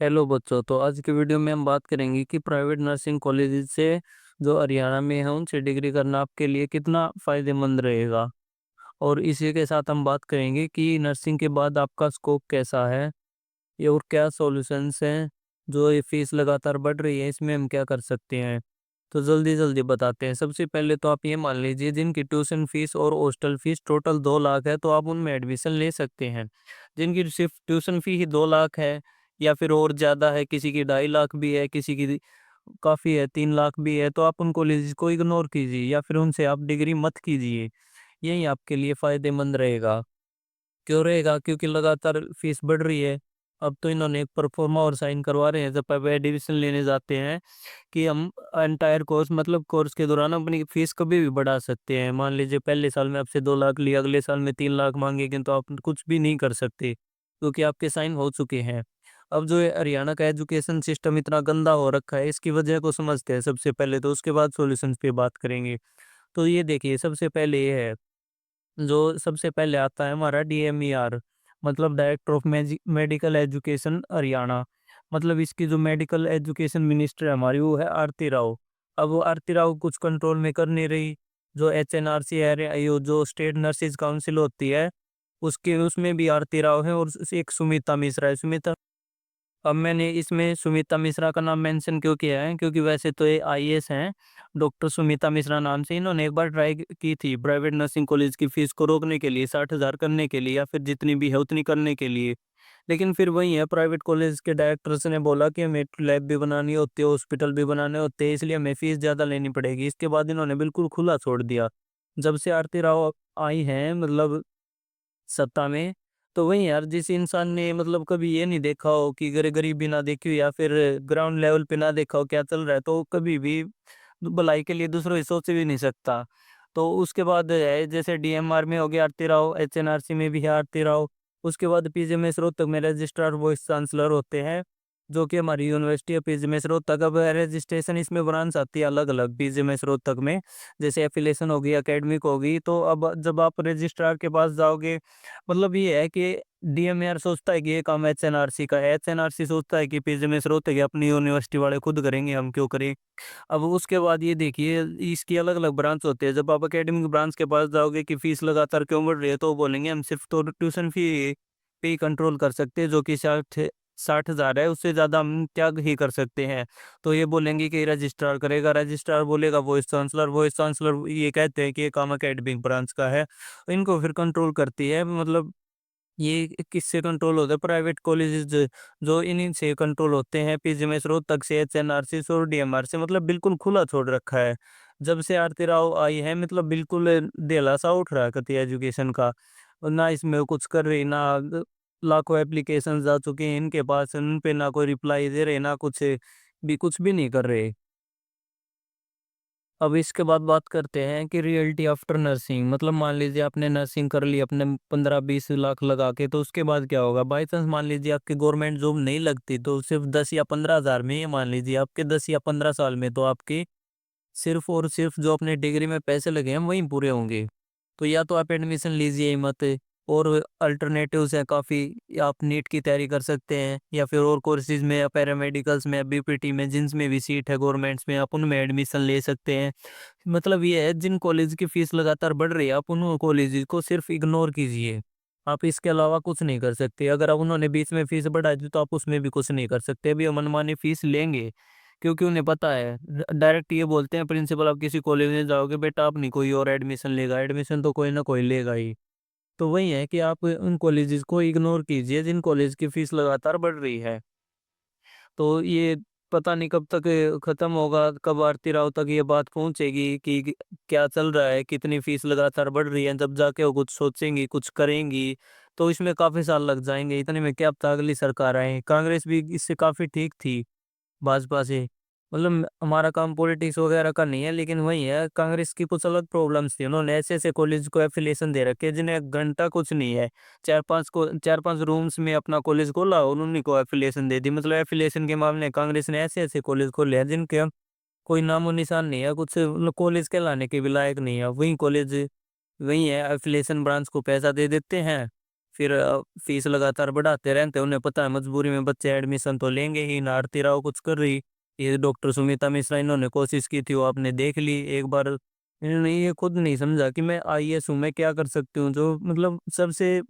Hello बच्चों। तो आज की वीडियो में हम बात करेंगे कि प्राइवेट नर्सिंग कॉलेज से जो हरियाणा में है उनसे डिग्री करना आपके लिए कितना फायदेमंद रहेगा। और इसी के साथ हम बात करेंगे कि नर्सिंग के बाद आपका स्कोप कैसा है, ये और क्या सॉल्यूशंस हैं। जो ये फीस लगातार बढ़ रही है इसमें हम क्या कर सकते हैं। तो जल्दी जल्दी बताते हैं। सबसे पहले तो आप ये मान लीजिए जिनकी ट्यूशन फीस और हॉस्टल फीस टोटल 2 लाख है तो आप उनमें एडमिशन ले सकते हैं। जिनकी सिर्फ ट्यूशन फी ही 2 लाख है या फिर और ज़्यादा है, किसी की 2.5 लाख भी है, किसी की काफ़ी है 3 लाख भी है, तो आप उन कॉलेज को इग्नोर कीजिए या फिर उनसे आप डिग्री मत कीजिए। यही आपके लिए फ़ायदेमंद रहेगा। क्यों रहेगा? क्योंकि लगातार फीस बढ़ रही है। अब तो इन्होंने एक प्रोफार्मा और साइन करवा रहे हैं जब आप एडमिशन लेने जाते हैं कि हम एंटायर कोर्स मतलब कोर्स के दौरान अपनी फीस कभी भी बढ़ा सकते हैं। मान लीजिए पहले साल में आपसे 2 लाख लिया, अगले साल में 3 लाख मांगेंगे तो आप कुछ भी नहीं कर सकते क्योंकि आपके साइन हो चुके हैं। अब जो ये हरियाणा का एजुकेशन सिस्टम इतना गंदा हो रखा है इसकी वजह को समझते हैं सबसे पहले, तो उसके बाद सॉल्यूशंस पे बात करेंगे। तो ये देखिए, सबसे पहले ये है, जो सबसे पहले आता है हमारा डीएमईआर, मतलब director of medical education Haryana. मतलब इसकी जो मेडिकल एजुकेशन मिनिस्टर है हमारी वो है आरती राव। अब वो आरती राव कुछ कंट्रोल में कर नहीं रही। जो एचएनआरसी है, यो जो स्टेट नर्सिस काउंसिल होती है उसके उसमें भी आरती राव है और एक सुमिता मिश्रा है। सुमिता, अब मैंने इसमें सुमिता मिश्रा का नाम मेंशन क्यों किया है, क्योंकि वैसे तो ये आईएएस हैं। डॉक्टर सुमिता मिश्रा नाम से इन्होंने एक बार ट्राई की थी प्राइवेट नर्सिंग कॉलेज की फीस को रोकने के लिए, 60,000 करने के लिए या फिर जितनी भी है उतनी करने के लिए। लेकिन फिर वही है, प्राइवेट कॉलेज के डायरेक्टर्स ने बोला कि हमें लैब भी बनानी होती है, हॉस्पिटल भी बनाने होते हैं, इसलिए हमें फीस ज़्यादा लेनी पड़ेगी। इसके बाद इन्होंने बिल्कुल खुला छोड़ दिया। जब से आरती राव आई हैं मतलब सत्ता में, तो वही यार, जिस इंसान ने मतलब कभी ये नहीं देखा हो कि गरीबी ना देखी हो या फिर ग्राउंड लेवल पे ना देखा हो क्या चल रहा है, तो कभी भी भलाई के लिए दूसरों की सोच भी नहीं सकता। तो उसके बाद है जैसे डीएमआर में हो गया आरती राव, एचएनआरसी में भी है आरती राव। उसके बाद पीजीएमएस रोहतक में रजिस्ट्रार वाइस चांसलर होते हैं, जो कि हमारी यूनिवर्सिटी है पीजीएमएस रोहतक। अब रजिस्ट्रेशन इसमें ब्रांच आती है अलग अलग पीजीएमएस रोहतक में, जैसे एफिलेशन होगी, एकेडमिक होगी। तो अब जब आप रजिस्ट्रार के पास जाओगे, मतलब ये है कि डीएमआर सोचता है कि ये काम एचएनआरसी का है, एचएनआरसी सोचता है कि पीजीएमएस रोहतक है, अपनी यूनिवर्सिटी वाले खुद करेंगे, हम क्यों करें। अब उसके बाद ये देखिए, इसकी अलग अलग ब्रांच होते हैं। जब आप एकेडमिक ब्रांच के पास जाओगे कि फीस लगातार क्यों बढ़ रही है, तो वो बोलेंगे हम सिर्फ तो ट्यूशन फी पे ही कंट्रोल कर सकते हैं, जो कि 60,000 है, उससे ज़्यादा हम क्या ही कर सकते हैं। तो ये बोलेंगे कि रजिस्ट्रार करेगा, रजिस्ट्रार बोलेगा वॉइस चांसलर ये कहते हैं कि ये काम एकेडमिक ब्रांच का है, इनको फिर कंट्रोल करती है। मतलब ये किससे कंट्रोल होता है? प्राइवेट कॉलेजेस जो इन्हीं से कंट्रोल होते हैं, पीजीएमएस रोहतक से, एचएनआरसी से और डीएमआर से। मतलब बिल्कुल खुला छोड़ रखा है। जब से आरती राव आई है मतलब बिल्कुल ढेला सा उठ रहा है कती एजुकेशन का। और ना इसमें वो कुछ कर रही, ना लाखों एप्लीकेशन जा चुके हैं इनके पास, उन पे ना कोई रिप्लाई दे रहे, ना कुछ भी नहीं कर रहे। अब इसके बाद बात करते हैं कि रियलिटी आफ्टर नर्सिंग, मतलब मान लीजिए आपने नर्सिंग कर ली अपने 15-20 लाख लगा के, तो उसके बाद क्या होगा? बाई चांस मान लीजिए आपकी गवर्नमेंट जॉब नहीं लगती, तो सिर्फ 10 या 15 हज़ार में, ये मान लीजिए आपके 10 या 15 साल में तो आपके सिर्फ और सिर्फ जो अपने डिग्री में पैसे लगे हैं वहीं पूरे होंगे। तो या तो आप एडमिशन लीजिए ही मत, और अल्टरनेटिव्स हैं काफ़ी। आप नीट की तैयारी कर सकते हैं या फिर और कोर्सेज में या पैरामेडिकल्स में या बीपीटी में, जिनमें भी सीट है गवर्नमेंट्स में, आप उनमें एडमिशन ले सकते हैं। मतलब ये है, जिन कॉलेज की फीस लगातार बढ़ रही है आप उन कॉलेज को सिर्फ इग्नोर कीजिए। आप इसके अलावा कुछ नहीं कर सकते। अगर अब उन्होंने बीच में फीस बढ़ा दी तो आप उसमें भी कुछ नहीं कर सकते। अभी वो मनमानी फीस लेंगे क्योंकि उन्हें पता है। डायरेक्ट ये बोलते हैं प्रिंसिपल, आप किसी कॉलेज में जाओगे बेटा, आप नहीं कोई और एडमिशन लेगा, एडमिशन तो कोई ना कोई लेगा ही। तो वही है कि आप उन कॉलेजेस को इग्नोर कीजिए जिन कॉलेज की फीस लगातार बढ़ रही है। तो ये पता नहीं कब तक खत्म होगा, कब आरती राव तक ये बात पहुंचेगी कि क्या चल रहा है, कितनी फीस लगातार बढ़ रही है। जब जाके वो कुछ सोचेंगी, कुछ करेंगी, तो इसमें काफी साल लग जाएंगे। इतने में क्या पता अगली सरकार आए। कांग्रेस भी इससे काफी ठीक थी भाजपा से। मतलब हमारा काम पॉलिटिक्स वगैरह का नहीं है, लेकिन वही है, कांग्रेस की कुछ अलग प्रॉब्लम्स थी। उन्होंने ऐसे ऐसे कॉलेज को एफिलिएशन दे रखे हैं जिन्हें एक घंटा कुछ नहीं है। 4-5 रूम्स में अपना कॉलेज खोला और उन्हीं को एफिलिएशन दे दी। मतलब एफिलिएशन के मामले में कांग्रेस ने ऐसे ऐसे कॉलेज खोले हैं जिनके कोई नामो निशान नहीं है, कुछ मतलब कॉलेज कहलाने के भी लायक नहीं है। वही कॉलेज वही है, एफिलिएशन ब्रांच को पैसा दे देते हैं, फिर फीस लगातार बढ़ाते रहते हैं। उन्हें पता है मजबूरी में बच्चे एडमिशन तो लेंगे ही, ना आरती राव कुछ कर रही। ये डॉक्टर सुमिता मिश्रा इन्होंने कोशिश की थी, वो आपने देख ली एक बार। इन्होंने ये खुद नहीं समझा कि मैं आईएएस हूँ, मैं क्या कर सकती हूँ। जो मतलब सबसे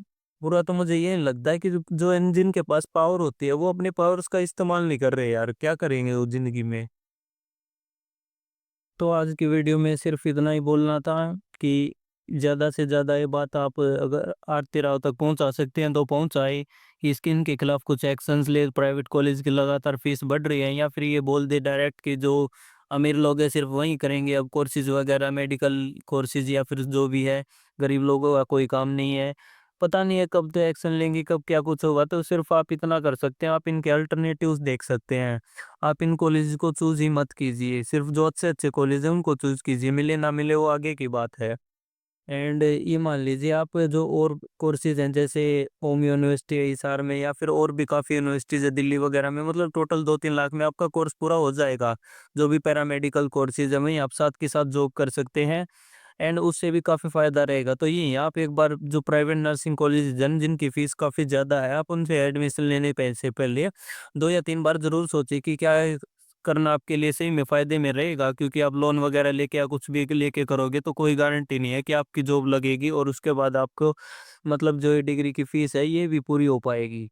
बुरा तो मुझे ये लगता है कि जो जिनके पास पावर होती है वो अपने पावर्स का इस्तेमाल नहीं कर रहे यार, क्या करेंगे वो जिंदगी में। तो आज की वीडियो में सिर्फ इतना ही बोलना था कि ज़्यादा से ज़्यादा ये बात आप अगर आरती राव तक पहुंचा सकते हैं तो पहुंचाए, कि स्किन के खिलाफ कुछ एक्शंस ले। प्राइवेट कॉलेज की लगातार फीस बढ़ रही है, या फिर ये बोल दे डायरेक्ट कि जो अमीर लोग हैं सिर्फ वही करेंगे अब कोर्सेज वगैरह, मेडिकल कोर्सेज या फिर जो भी है, गरीब लोगों का कोई काम नहीं है। पता नहीं है कब तो एक्शन लेंगे, कब क्या कुछ होगा। तो सिर्फ आप इतना कर सकते हैं, आप इनके अल्टरनेटिव्स देख सकते हैं। आप इन कॉलेज को चूज ही मत कीजिए, सिर्फ जो अच्छे अच्छे कॉलेज हैं उनको चूज कीजिए, मिले ना मिले वो आगे की बात है। एंड ये मान लीजिए आप जो और कोर्सेज हैं, जैसे ओम यूनिवर्सिटी है हिसार में, या फिर और भी काफ़ी यूनिवर्सिटीज़ है दिल्ली वगैरह में, मतलब टोटल 2-3 लाख में आपका कोर्स पूरा हो जाएगा। जो भी पैरामेडिकल कोर्सेज है वहीं आप साथ के साथ जॉब कर सकते हैं, एंड उससे भी काफ़ी फ़ायदा रहेगा। तो ये आप एक बार जो प्राइवेट नर्सिंग कॉलेज जिनकी फ़ीस काफ़ी ज़्यादा है, आप उनसे एडमिशन लेने से पहले 2 या 3 बार ज़रूर सोचिए कि क्या करना आपके लिए सही में फ़ायदे में रहेगा। क्योंकि आप लोन वगैरह लेके या कुछ भी लेके करोगे तो कोई गारंटी नहीं है कि आपकी जॉब लगेगी और उसके बाद आपको मतलब जो ये डिग्री की फ़ीस है ये भी पूरी हो पाएगी।